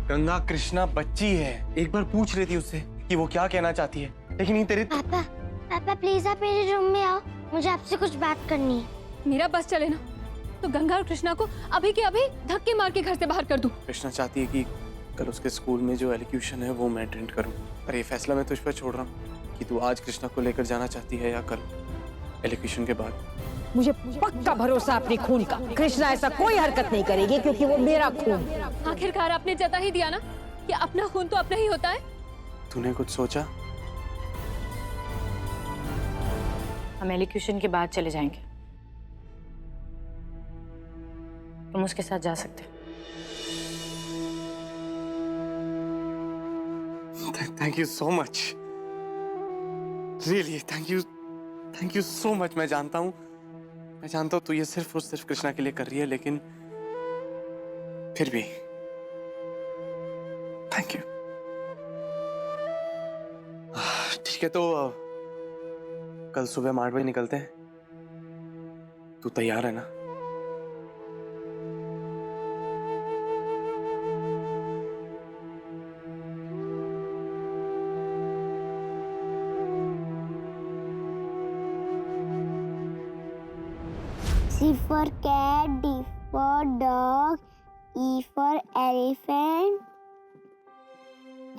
गंगा कृष्णा बच्ची है, एक बार पूछ लेती उससे कि वो क्या कहना चाहती है, लेकिन नहीं तेरे। पापा पापा प्लीज आप मेरे रूम में आओ, मुझे आपसे कुछ बात करनी है। मेरा बस चले ना तो गंगा और कृष्णा को अभी के अभी धक्के मार के घर से बाहर कर दूं। कृष्णा चाहती है कि कल उसके स्कूल में जो एलोक्यूशन है वो मैं अटेंड करूं, पर ये फैसला मैं तुझ पर छोड़ रहा हूँ कि तू आज कृष्णा को लेकर जाना चाहती है या कल एलोक्यूशन के बाद। मुझे पक्का भरोसा अपने खून का, कृष्णा ऐसा कोई हरकत नहीं करेगी क्योंकि वो मेरा खून। आखिरकार आपने जता ही दिया ना कि अपना खून तो अपना ही होता है। तूने कुछ सोचा? हम एलोक्यूशन के बाद चले जाएंगे, तुम उसके साथ जा सकते हो। Thank you so much, really thank you so much. मैं जानता हूँ तू ये सिर्फ और सिर्फ कृष्णा के लिए कर रही है, लेकिन फिर भी थैंक यू। ठीक है, तो कल सुबह हम 8 बजे निकलते हैं। तू तैयार है ना? C for cat, D for dog, E for elephant,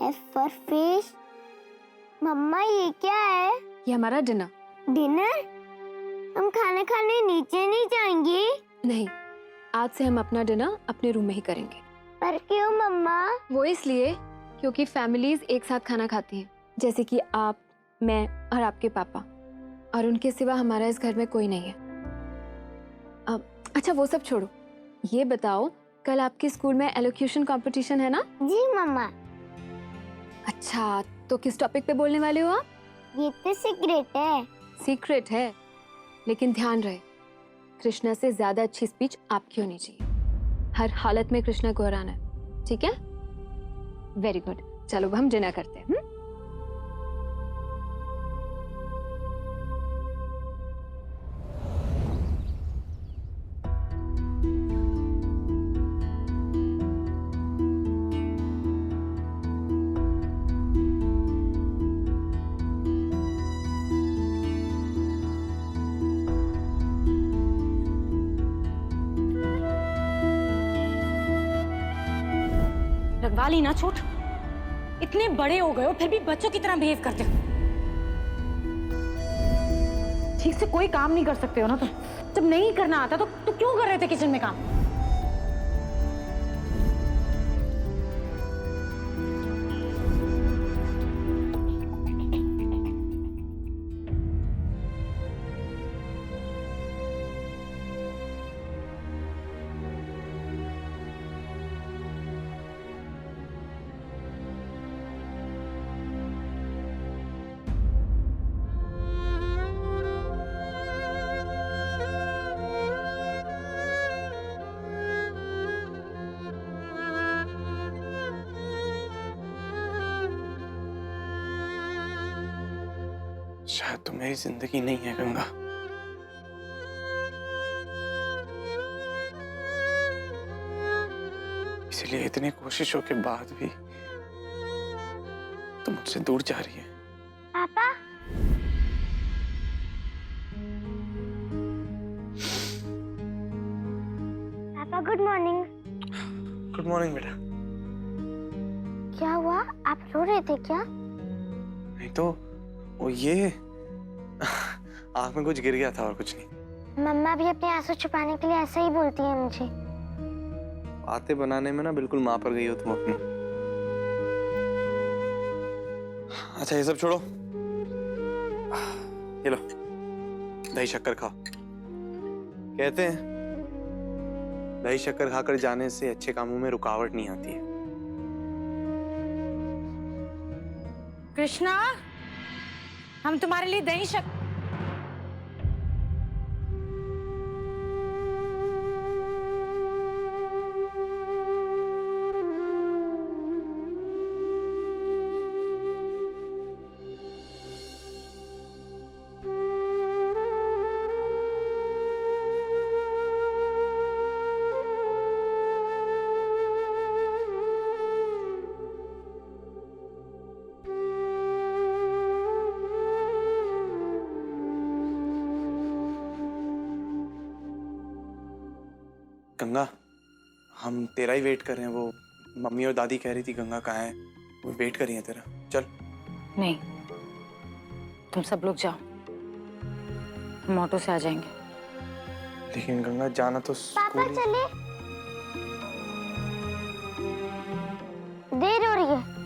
F for fish. मम्मा ये क्या है? ये हमारा डिनर। डिनर? हम खाना खाने नीचे नहीं जाएंगे? नहीं, आज से हम अपना डिनर अपने रूम में ही करेंगे। पर क्यों मम्मा? वो इसलिए क्योंकि फैमिलीज एक साथ खाना खाती हैं, जैसे कि आप, मैं और आपके पापा, और उनके सिवा हमारा इस घर में कोई नहीं है। अच्छा वो सब छोड़ो, ये बताओ कल आपके स्कूल में एलोक्यूशन कंपटीशन है ना? जी मम्मा। अच्छा, तो किस टॉपिक पे बोलने वाले हो आप? ये तो सीक्रेट है। सीक्रेट है, लेकिन ध्यान रहे कृष्णा से ज्यादा अच्छी स्पीच आपकी होनी चाहिए। हर हालत में कृष्णा को हराना है, ठीक है? वेरी गुड, चलो हम डिनर करते हैं। लगवा ली ना चोट? इतने बड़े हो गए हो फिर भी बच्चों की तरह बिहेव करते हो। ठीक से कोई काम नहीं कर सकते हो ना तुम? जब नहीं करना आता तो क्यों कर रहे थे किचन में काम? शायद तो मेरी जिंदगी नहीं है गंगा। इसलिए इतनी कोशिशों के बाद भी तुम मुझसे दूर जा रही है। पापा पापा गुड मॉर्निंग। गुड मॉर्निंग बेटा। क्या हुआ, आप रो रहे थे क्या? नहीं तो वो ये आंख में कुछ गिर गया था और कुछ नहीं। मम्मा भी अपने आंसू छुपाने के लिए ऐसा ही बोलती है मुझे। बातें बनाने में ना बिल्कुल माँ पर गई हो तुम अपनी। अच्छा ये सब छोड़ो, ये लो दही शक्कर खाओ। कहते हैं दही शक्कर खाकर जाने से अच्छे कामों में रुकावट नहीं आती है। कृष्णा, हम तुम्हारे लिए दही शक्कर। गंगा, हम तेरा ही वेट कर रहे हैं। वो मम्मी और दादी कह रही थी गंगा कहाँ है, वो वेट कर रही है तेरा। चल। नहीं, तुम सब लोग जाओ, हम ऑटो से आ जाएंगे। लेकिन गंगा जाना तो पापा स्कूल ही- चले, देर हो रही है।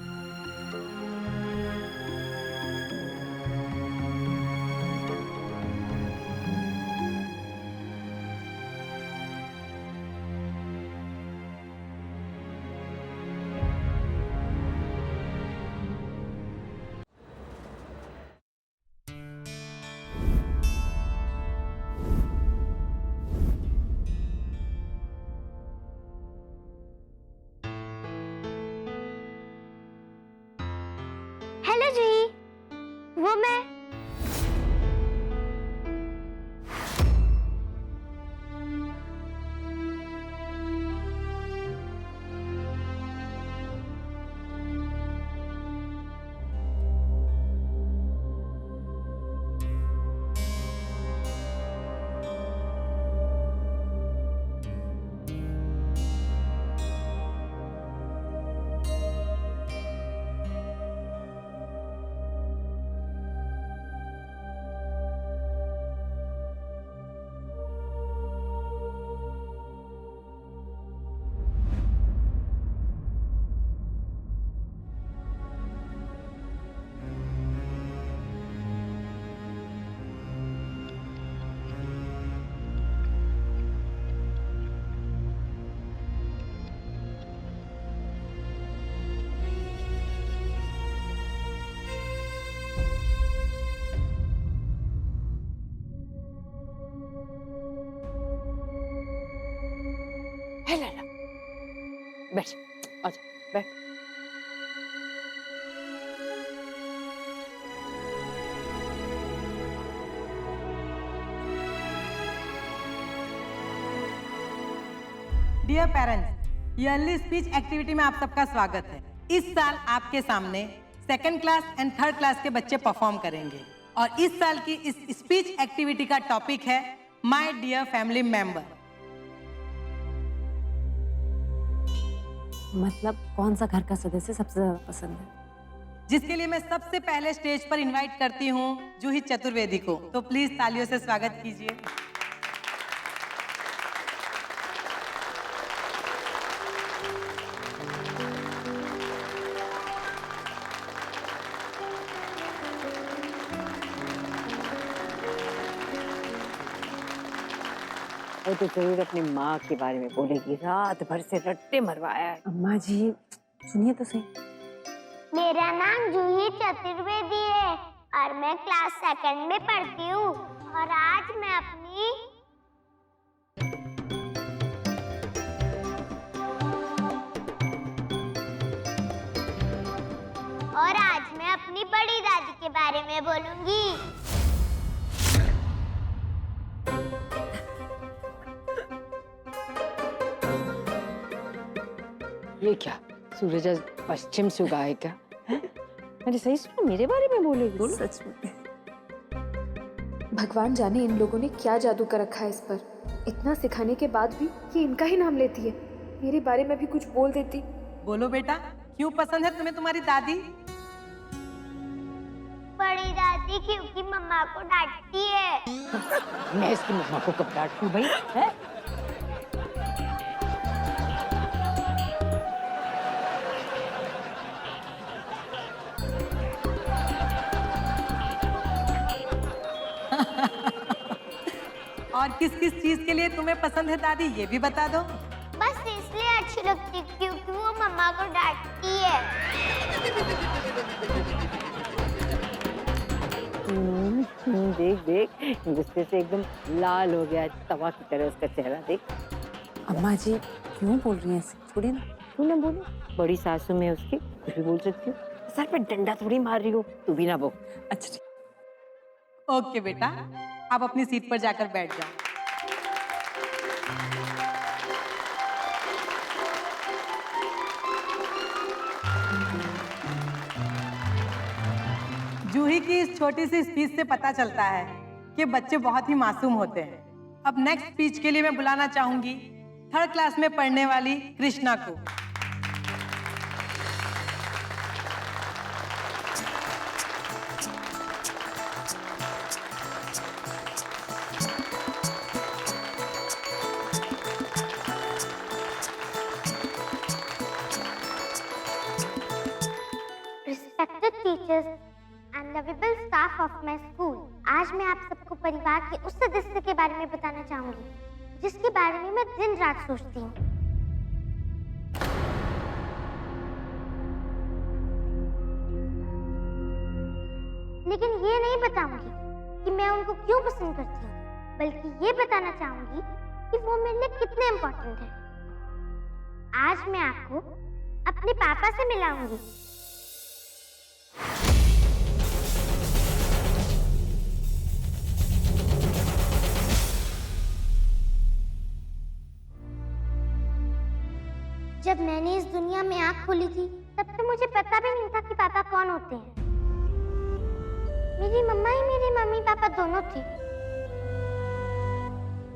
हेलो जी, वो मैं। है लैला, बैठ, आजा, बैठ। Dear parents, yearly speech activity में आप सबका स्वागत है। इस साल आपके सामने second class and third class के बच्चे परफॉर्म करेंगे और इस साल की इस स्पीच एक्टिविटी का टॉपिक है माय डियर फैमिली मेंबर। मतलब कौन सा घर का सदस्य सबसे ज्यादा पसंद है? जिसके लिए मैं सबसे पहले स्टेज पर इनवाइट करती हूँ जूही चतुर्वेदी को। तो प्लीज तालियों से स्वागत कीजिए। वो तो जरूर अपनी माँ के बारे में बोलेगी, रात भर से रट्टे मरवाया है। अम्मा जी सुनिए तो सही। मेरा नाम जूही चतुर्वेदी है और मैं क्लास सेकंड में पढ़ती हूँ और आज मैं अपनी बड़ी दादी के बारे में बोलूंगी। ये क्या, सूरज आज पश्चिम से उगा है क्या? मैंने सही सुना, मेरे बारे में बोलेगी? बोलो। सच में भगवान जाने इन लोगों ने क्या जादू कर रखा है इस पर। इतना सिखाने के बाद भी ये इनका ही नाम लेती है। मेरे बारे में भी कुछ बोल देती। बोलो बेटा, क्यों पसंद है तुम्हें तुम्हारी दादी? बड़ी दादी क्योंकि मम्मा को डांटती है। मैं इसकी मम्मा को कब डांटूं भाई? है? और किस किस चीज के लिए तुम्हें पसंद है दादी, ये भी बता दो। बस इसलिए अच्छी लगती क्योंकि वो मम्मा को डांटती है। देख देख, गुस्से से एकदम लाल हो गया, तवा की तरह उसका चेहरा देख। अम्मा जी क्यों बोल रही हैं ऐसे? थोड़ी ना, तू ना बोलो, बड़ी सासू में उसकी कुछ भी बोल सकती हो। सर पे डंडा थोड़ी मार रही हो, तू भी ना बोल। अच्छा ओके बेटा, आप अपनी सीट पर जाकर बैठ जाओ। जूही की इस छोटी सी स्पीच से पता चलता है कि बच्चे बहुत ही मासूम होते हैं। अब नेक्स्ट स्पीच के लिए मैं बुलाना चाहूंगी थर्ड क्लास में पढ़ने वाली कृष्णा को। Respected teachers and lovable staff of my school, आज मैं आप सबको परिवार के उस सदस्य के बारे में बताना चाहूंगी जिसके बारे में मैं दिन रात सोचती हूँ। लेकिन ये नहीं बताऊंगी कि मैं उनको क्यों पसंद करती हूँ, बल्कि ये बताना चाहूंगी कि वो मेरे लिए कितने इम्पोर्टेंट हैं। आज मैं आपको अपने पापा से मिलाऊंगी। जब मैंने इस दुनिया में आँख खोली थी तब तो मुझे पता भी नहीं था कि पापा कौन होते हैं। मेरी मम्मा ही मेरे मम्मी पापा दोनों थे।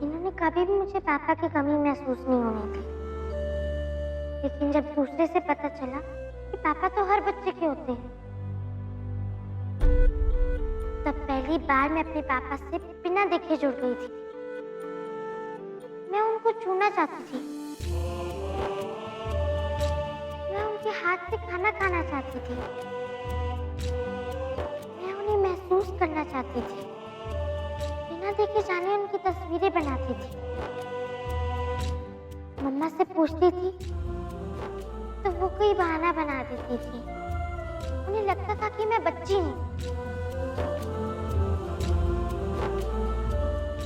इन्होंने कभी भी मुझे पापा की कमी महसूस नहीं होने दी। लेकिन जब दूसरे से पता चला कि पापा तो हर बच्चे के होते हैं, तब पहली बार मैं अपने पापा से बिना देखे जुड़ गई थी। मैं उनको छूना चाहती थी, मैं उनके हाथ से खाना खाना चाहती थी, मैं उन्हें महसूस करना चाहती थी, बिना देखे जाने उनकी तस्वीरें बनाती थी। मम्मा से पूछती थी तो वो कोई बहाना बना देती थी। उन्हें लगता था कि मैं बच्ची हूँ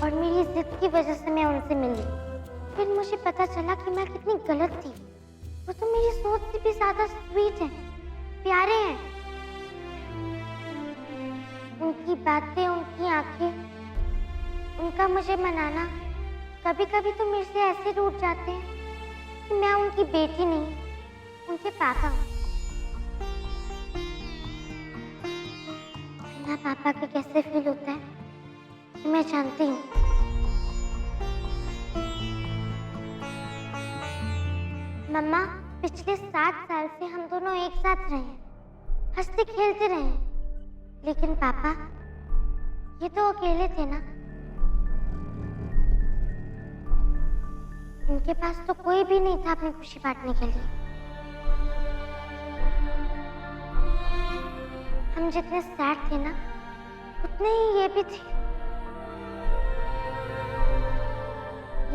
और मेरी जिद की वजह से मैं उनसे मिली। फिर मुझे पता चला कि मैं कितनी गलत थी। वो तो मेरी सोच से भी ज्यादा स्वीट हैं, प्यारे हैं। उनकी बातें, उनकी आंखें, उनका मुझे मनाना कभी कभी तो मेरे से ऐसे रूठ जाते हैं कि मैं उनकी बेटी नहीं, उनके पापा हूँ। बिना पापा के कैसे फील होता है मैं जानती हूँ। मम्मा, पिछले 7 साल से हम दोनों एक साथ रहे हैं, हंसते खेलते रहे हैं। लेकिन पापा, ये तो अकेले थे ना। इनके पास तो कोई भी नहीं था अपनी खुशी बांटने के लिए। हम जितने सैड थे ना, उतने ही ये भी थे।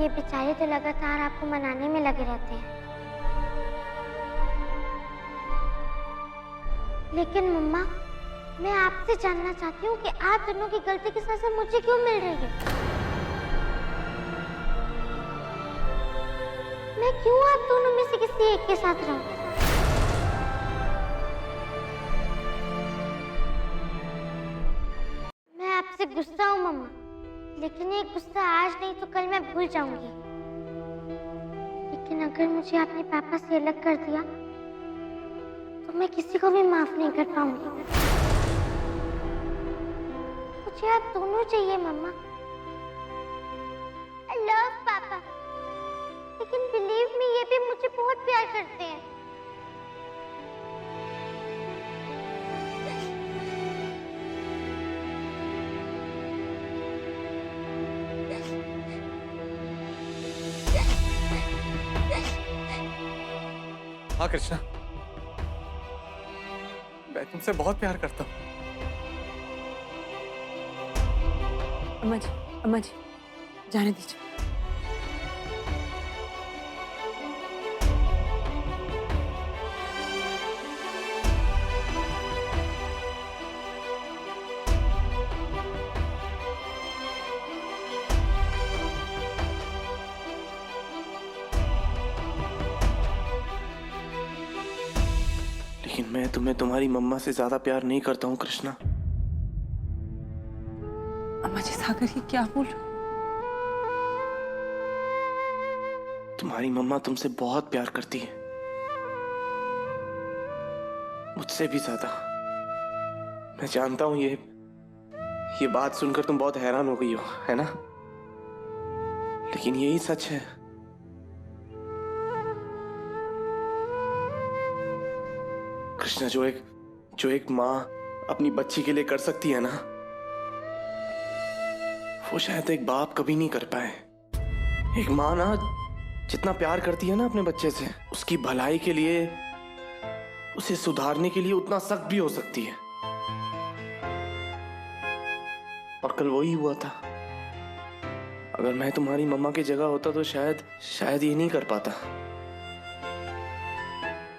ये बेचारे तो लगातार आपको मनाने में लगे रहते हैं। लेकिन मम्मा, मैं आपसे जानना चाहती हूँ कि आप दोनों की गलती की सजा मुझे क्यों मिल रही है? मैं क्यों आप दोनों में से किसी एक के साथ रहूं? मैं आपसे गुस्सा हूँ मम्मा, लेकिन ये गुस्सा आज नहीं तो कल मैं भूल जाऊंगी। लेकिन अगर मुझे अपने पापा से अलग कर दिया तो मैं किसी को भी माफ नहीं कर पाऊंगी। मुझे आप दोनों चाहिए मम्मा। I love पापा, लेकिन बिलीव मी, ये भी मुझे बहुत प्यार करते हैं। हाँ कृष्णा, मैं तुमसे बहुत प्यार करता हूँ। अम्मा जी जाने दीजिए। लेकिन मैं तुम्हें तुम्हारी मम्मा से ज्यादा प्यार नहीं करता हूँ कृष्णा। अम्मा जी सागर ये क्या बोल रहे हो? तुम्हारी मम्मा तुमसे बहुत प्यार करती है, मुझसे भी ज्यादा। मैं जानता हूं ये बात सुनकर तुम बहुत हैरान हो गई हो, है ना? लेकिन यही सच है। कृष्णा, जो एक माँ अपनी बच्ची के लिए कर सकती है ना, वो शायद एक बाप कभी नहीं कर पाए। एक माँ ना जितना प्यार करती है ना अपने बच्चे से, उसकी भलाई के लिए, उसे सुधारने के लिए उतना सख्त भी हो सकती है। और कल वही हुआ था। अगर मैं तुम्हारी मम्मा की जगह होता तो शायद ये नहीं कर पाता।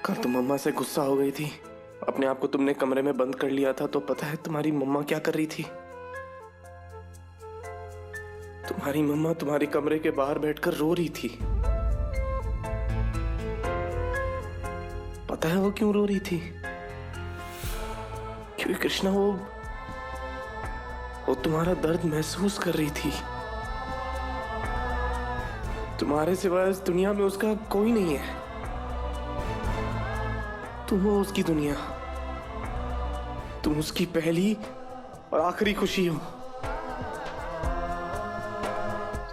कल तुम मम्मा से गुस्सा हो गई थी, अपने आप को तुमने कमरे में बंद कर लिया था, तो पता है तुम्हारी मम्मा क्या कर रही थी? तुम्हारी मम्मा तुम्हारे कमरे के बाहर बैठकर रो रही थी। पता है वो क्यों रो रही थी? क्योंकि कृष्णा वो तुम्हारा दर्द महसूस कर रही थी। तुम्हारे सिवाय इस दुनिया में उसका कोई नहीं है। तुम हो उसकी दुनिया, तुम उसकी पहली और आखिरी खुशी हो।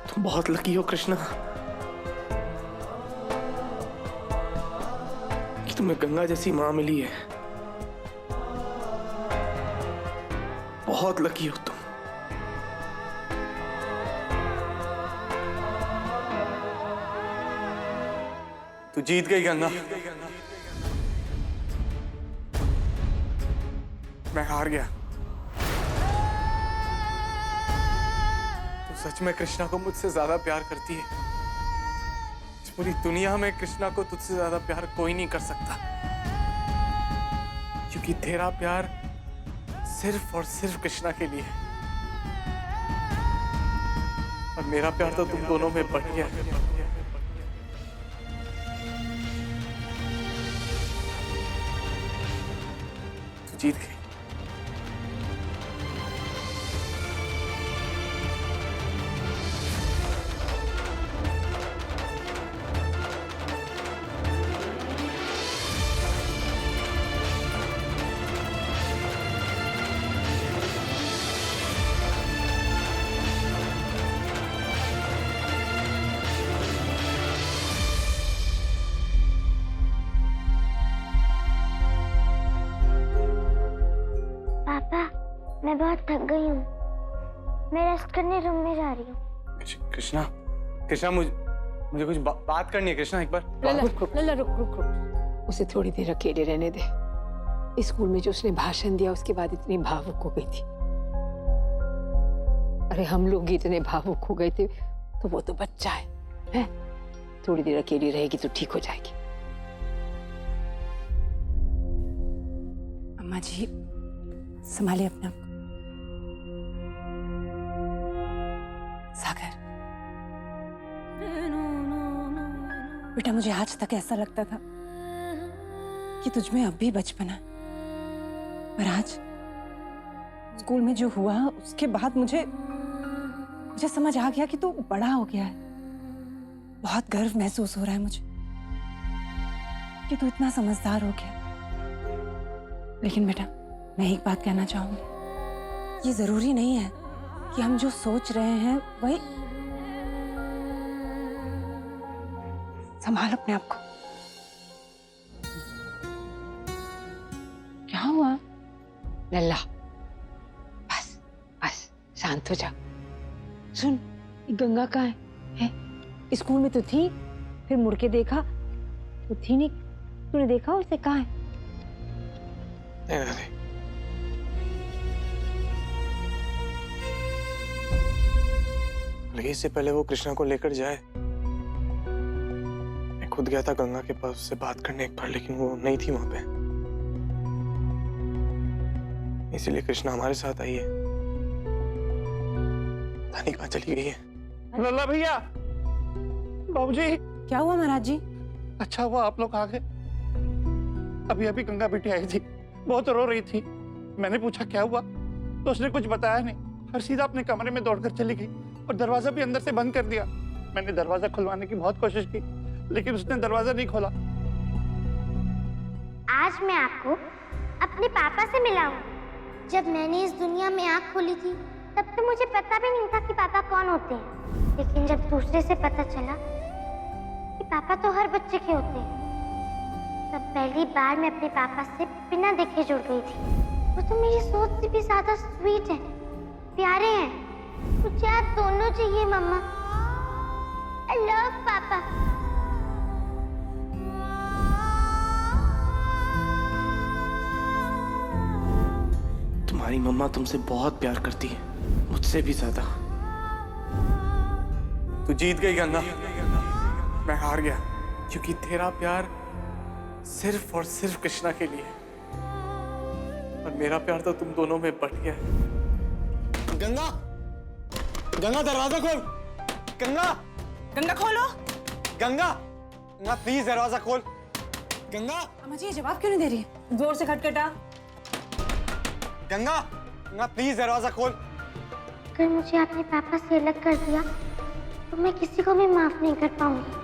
तुम बहुत लकी हो कृष्णा कि तुम्हें गंगा जैसी मां मिली है। बहुत लकी हो तुम। तू जीत गई गंगा। मैं हार गया। तू सच में कृष्णा को मुझसे ज्यादा प्यार करती है। इस पूरी दुनिया में कृष्णा को तुझसे ज्यादा प्यार कोई नहीं कर सकता, क्योंकि तेरा प्यार सिर्फ और सिर्फ कृष्णा के लिए है। और मेरा प्यार तो तुम दोनों में बढ़ गया है। तू जीत गई। मैं बहुत थक गई हूँ। मैं रेस्ट करने रूम में जा रही हूँ। कृष्णा मुझे कुछ बात करनी है। कृष्णा एक बार रुक। उसे थोड़ी देर अकेले रहने दे। स्कूल में जो उसने भाषण दिया उसके बाद इतनी भावुक हो गई थी। अरे हम लोग इतने भावुक हो गए थे, तो वो तो बच्चा है? थोड़ी देर अकेली रहेगी तो ठीक हो जाएगी। अम्मा जी संभालिए अपना। सागर बेटा, मुझे आज तक ऐसा लगता था कि तुझ में अब भी बचपन है, पर आज स्कूल में जो हुआ उसके बाद मुझे समझ आ गया कि तू बड़ा हो गया है। बहुत गर्व महसूस हो रहा है मुझे कि तू इतना समझदार हो गया। लेकिन बेटा, मैं एक बात कहना चाहूंगी, ये जरूरी नहीं है कि हम जो सोच रहे हैं वही। संभाल अपने आप को। क्या हुआ लल्ला? बस बस शांत हो जा। सुन, गंगा कहाँ है? स्कूल में तो थी, फिर मुड़ के देखा तो थी नहीं। तूने देखा उसे? कहाँ है? नहीं। लेकिन इससे पहले वो कृष्णा को लेकर जाए, मैं खुद गया था गंगा के पास उससे बात करने एक बार, लेकिन वो नहीं थी वहां पे। इसीलिए कृष्णा हमारे साथ आई है। पता नहीं कहाँ चली गई है। लल्ला भैया, बाबूजी। क्या हुआ महाराज जी? अच्छा हुआ आप लोग आ गए। अभी अभी गंगा बेटी आई थी, बहुत रो रही थी। मैंने पूछा क्या हुआ, तो उसने कुछ बताया नहीं और सीधा अपने कमरे में दौड़कर चली गई और दरवाजा भी अंदर से बंद कर दिया। मैंने दरवाजा खुलवाने की बहुत कोशिश की, लेकिन उसने दरवाजा नहीं खोला। आज मैं आपको अपने पापा से मिलाऊं। जब मैंने इस दुनिया में आँख खोली थी, तब तो मुझे पता भी नहीं था कि पापा कौन होते हैं। लेकिन जब दूसरे से पता चला कि पापा तो हर बच्चे के होते हैं, तब पहली बार मैं अपने पापा से बिना देखे जुड़ गई थी। वो तो मेरी सोच से भी ज्यादा स्वीट है, प्यारे हैं। मुझे आप दोनों चाहिए मम्मा। आई लव पापा। तुम्हारी मम्मा तुमसे बहुत प्यार करती है, मुझसे भी ज्यादा। तू जीत गई गंगा, मैं हार गया, क्योंकि तेरा प्यार सिर्फ और सिर्फ कृष्णा के लिए और मेरा प्यार तो तुम दोनों में बट गया है। गंगा, गंगा दरवाजा खोल। गंगा, गंगा खोलो। गंगा, गंगा प्लीज दरवाजा खोल। गंगा, अम्मा जी ये जवाब क्यों नहीं दे रही? जोर से खटखटा। गंगा, गंगा प्लीज दरवाजा खोल। अगर मुझे अपने पापा से अलग कर दिया तो मैं किसी को भी माफ नहीं कर पाऊंगी।